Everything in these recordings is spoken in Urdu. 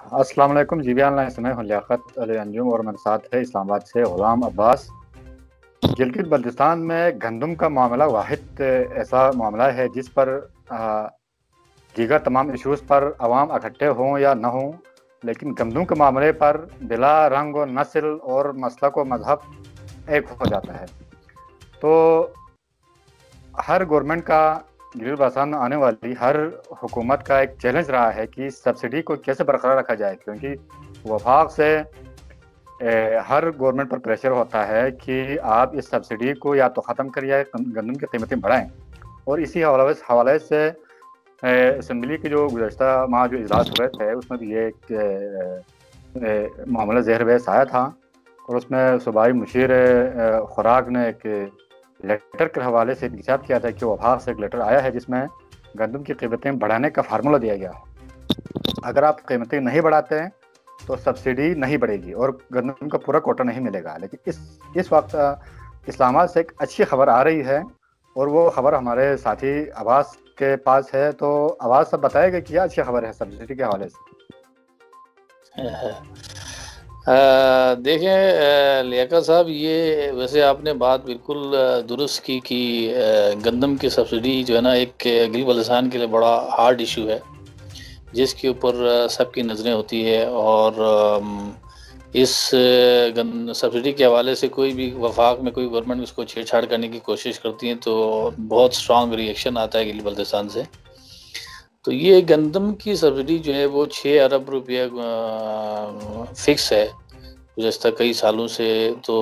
السلام علیکم جی بیان میں ہوں لیاقت علی انجم اور میرے ساتھ ہے اسلام آباد سے غلام عباس۔ گلگت بلتستان میں گندم کا معاملہ واحد ایسا معاملہ ہے جس پر دیگر تمام ایشوز پر عوام اکٹھے ہوں یا نہ ہوں، لیکن گندم کے معاملے پر بلا رنگ و نسل اور مسلک و مذہب ایک ہو جاتا ہے۔ تو ہر گورنمنٹ کا گلگت بلتستان میں آنے والی ہر حکومت کا ایک چیلنج رہا ہے کہ سبسڈی کو کیسے برقرار رکھا جائے، کیونکہ وفاق سے ہر گورنمنٹ پر پریشر ہوتا ہے کہ آپ اس سبسڈی کو یا تو ختم کریے، گندم کی قیمتیں بڑھائیں۔ اور اسی حوالے سے اسمبلی کے جو گزشتہ ماہ جو اجلاس ہوئے تھے اس میں بھی یہ ایک معاملہ زہر بحث آیا تھا، اور اس میں صوبائی مشیر خوراک نے ایک لیٹر کے حوالے سے انکشاف کیا تھا کہ وفاق سے ایک لیٹر آیا ہے جس میں گندم کی قیمتیں بڑھانے کا فارمولہ دیا گیا ہے۔ اگر آپ قیمتیں نہیں بڑھاتے ہیں تو سبسڈی نہیں بڑھے گی اور گندم کا پورا کوٹا نہیں ملے گا۔ لیکن اس وقت اسلام آباد سے ایک اچھی خبر آ رہی ہے، اور وہ خبر ہمارے ساتھی عباس کے پاس ہے۔ تو عباس صاحب بتائے گا کیا اچھی خبر ہے سبسڈی کے حوالے سے؟ دیکھیں لیاقت صاحب، یہ ویسے آپ نے بات بالکل درست کی کہ گندم کی سبسڈی جو ہے نا ایک گلگت بلتستان کے لیے بڑا ہارڈ ایشو ہے، جس کے اوپر سب کی نظریں ہوتی ہے، اور اس سبسڈی کے حوالے سے کوئی بھی وفاق میں کوئی گورنمنٹ اس کو چھیڑ چھاڑ کرنے کی کوشش کرتی ہیں تو بہت سٹرانگ ری ایکشن آتا ہے گلگت بلتستان سے۔ تو یہ گندم کی سبسڈی جو ہے وہ 6 ارب روپیہ فکس ہے گزشتہ کئی سالوں سے۔ تو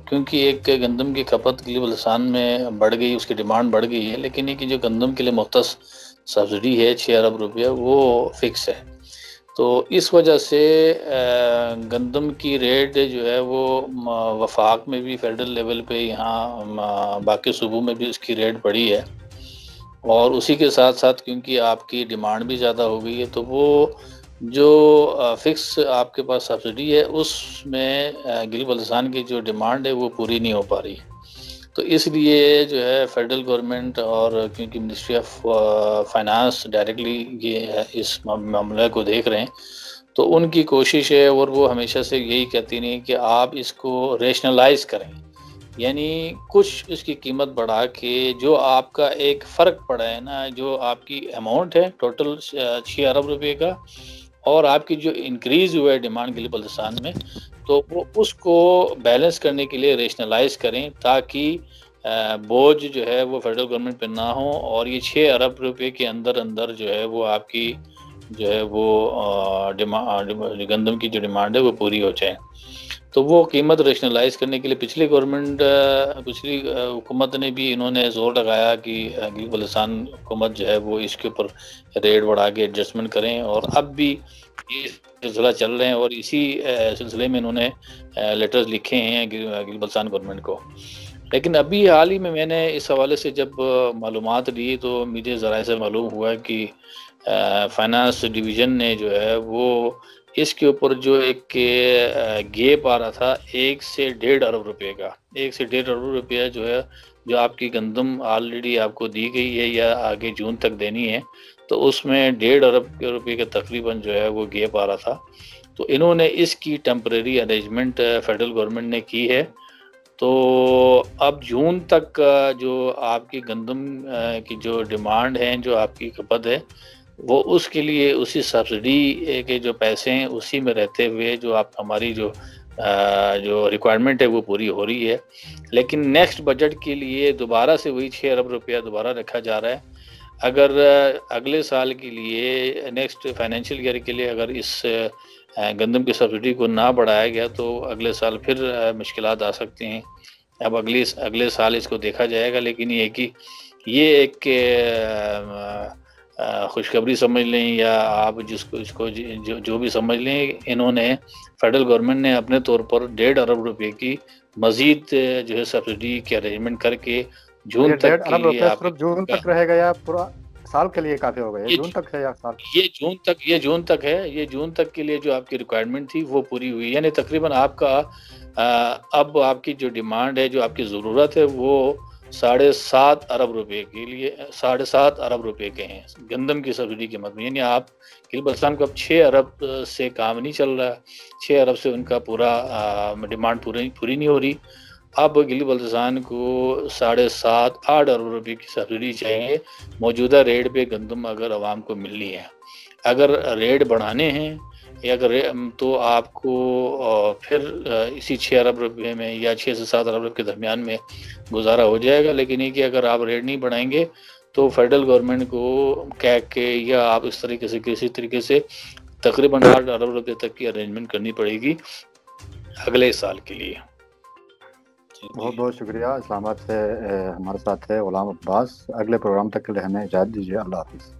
کیونکہ ایک گندم کی کھپت گلگت بلتستان میں بڑھ گئی، اس کی ڈیمانڈ بڑھ گئی ہے، لیکن یہ کہ جو گندم کے لیے مختص سبسڈی ہے 6 ارب روپیہ وہ فکس ہے۔ تو اس وجہ سے گندم کی ریٹ جو ہے وہ وفاق میں بھی فیڈرل لیول پہ، یہاں باقی صوبوں میں بھی اس کی ریٹ بڑھی ہے، اور اسی کے ساتھ ساتھ کیونکہ آپ کی ڈیمانڈ بھی زیادہ ہو گئی ہے تو وہ جو فکس آپ کے پاس سبسڈی ہے اس میں گلگت بلتستان کی جو ڈیمانڈ ہے وہ پوری نہیں ہو پا رہی ہے۔ تو اس لیے جو ہے فیڈرل گورنمنٹ، اور کیونکہ منسٹری آف فائنانس ڈائریکٹلی یہ اس معاملے کو دیکھ رہے ہیں، تو ان کی کوشش ہے، اور وہ ہمیشہ سے یہی کہتی ہیں کہ آپ اس کو ریشنلائز کریں، یعنی کچھ اس کی قیمت بڑھا کے جو آپ کا ایک فرق پڑا ہے نا، جو آپ کی اماؤنٹ ہے ٹوٹل 6 ارب روپے کا، اور آپ کی جو انکریز ہوا ہے ڈیمانڈ گلگت بلتستان میں، تو وہ اس کو بیلنس کرنے کے لیے ریشنلائز کریں، تاکہ بوجھ جو ہے وہ فیڈرل گورنمنٹ پہ نہ ہو، اور یہ 6 ارب روپے کے اندر جو ہے وہ آپ کی جو ہے وہ گندم کی جو ڈیمانڈ ہے وہ پوری ہو جائے۔ تو وہ قیمت ریشنلائز کرنے کے لیے پچھلی حکومت نے بھی انہوں نے زور لگایا کہ گلگت بلتستان حکومت جو ہے وہ اس کے اوپر ریٹ بڑھا کے ایڈجسٹمنٹ کریں، اور اب بھی یہ سلسلہ چل رہے ہیں، اور اسی سلسلے میں انہوں نے لیٹرز لکھے ہیں گلگت بلتستان گورنمنٹ کو۔ لیکن ابھی حال ہی میں نے اس حوالے سے جب معلومات لی تو مجھے ذرائع سے معلوم ہوا کہ فائنانس ڈویژن نے جو ہے وہ اس کے اوپر جو ایک گیپ آ رہا تھا 1 سے 1.5 ارب روپے کا، 1 سے 1.5 ارب روپیہ جو ہے جو آپ کی گندم آلریڈی آپ کو دی گئی ہے یا آگے جون تک دینی ہے، تو اس میں 1.5 ارب روپے کا تقریباً جو ہے وہ گیپ آ رہا تھا۔ تو انہوں نے اس کی ٹیمپریری ارینجمنٹ فیڈرل گورنمنٹ نے کی ہے۔ تو اب جون تک جو آپ کی گندم کی جو ڈیمانڈ ہے، جو آپ کی کھپت ہے، وہ اس کے لیے اسی سبسڈی کے جو پیسے ہیں اسی میں رہتے ہوئے جو آپ ہماری جو ریکوائرمنٹ ہے وہ پوری ہو رہی ہے۔ لیکن نیکسٹ بجٹ کے لیے دوبارہ سے وہی 6 ارب روپیہ دوبارہ رکھا جا رہا ہے۔ اگر اگلے سال کے لیے، نیکسٹ فائنینشیل ایئر کے لیے اگر اس گندم کی سبسڈی کو نہ بڑھایا گیا تو اگلے سال پھر مشکلات آ سکتے ہیں۔ اب اگلے سال اس کو دیکھا جائے گا، لیکن یہ کہ یہ ایک خوشخبری سمجھ لیں یا آپ اس کو جو بھی سمجھ لیں، انہوں نے فیڈرل گورنمنٹ نے اپنے طور پر 1.5 ارب روپے کی مزید جو ہے سبسڈی کے ارینجمنٹ کر کے جون تک 1.5 کے ارب لیے روپے آپ صرف جون تک رہے گا یا پورا سال کے لیے کافی ہوگا؟ یہ جون تک ہے یا سال؟ یہ جون تک ہے۔ یہ جون تک کے لیے جو آپ کی ریکوائرمنٹ تھی وہ پوری ہوئی، یعنی تقریباً آپ کا اب آپ کی جو ڈیمانڈ ہے، جو آپ کی ضرورت ہے، وہ 7.5 ارب روپے کے لیے 7.5 ارب روپے کے ہیں گندم کی سبسڈی قیمت میں. یعنی آپ گلگت بلتستان کو اب 6 ارب سے کام نہیں چل رہا. 6 ارب سے ان کا پورا ڈیمانڈ پوری نہیں ہو رہی. اب گلگت بلتستان کو 7.5-8 ارب روپے کی سبسڈی چاہیے موجودہ ریٹ پہ گندم اگر عوام کو ملنی ہے. اگر ریٹ بڑھانے ہیں یا اگر تو آپ کو پھر اسی 6 ارب روپے میں یا 6 سے 7 ارب روپے کے درمیان میں گزارا ہو جائے گا. لیکن یہ کہ اگر آپ ریٹ نہیں بڑھائیں گے تو فیڈرل گورنمنٹ کو کہہ کے یا آپ اس طریقے سے کسی طریقے سے تقریباً 8 ارب روپے تک کی ارینجمنٹ کرنی پڑے گی اگلے سال کے لیے. بہت بہت شکریہ. اسلام آباد سے ہمارے ساتھ ہے غلام عباس. اگلے پروگرام تک کے لیے ہمیں اجازت دیجیے. اللہ حافظ.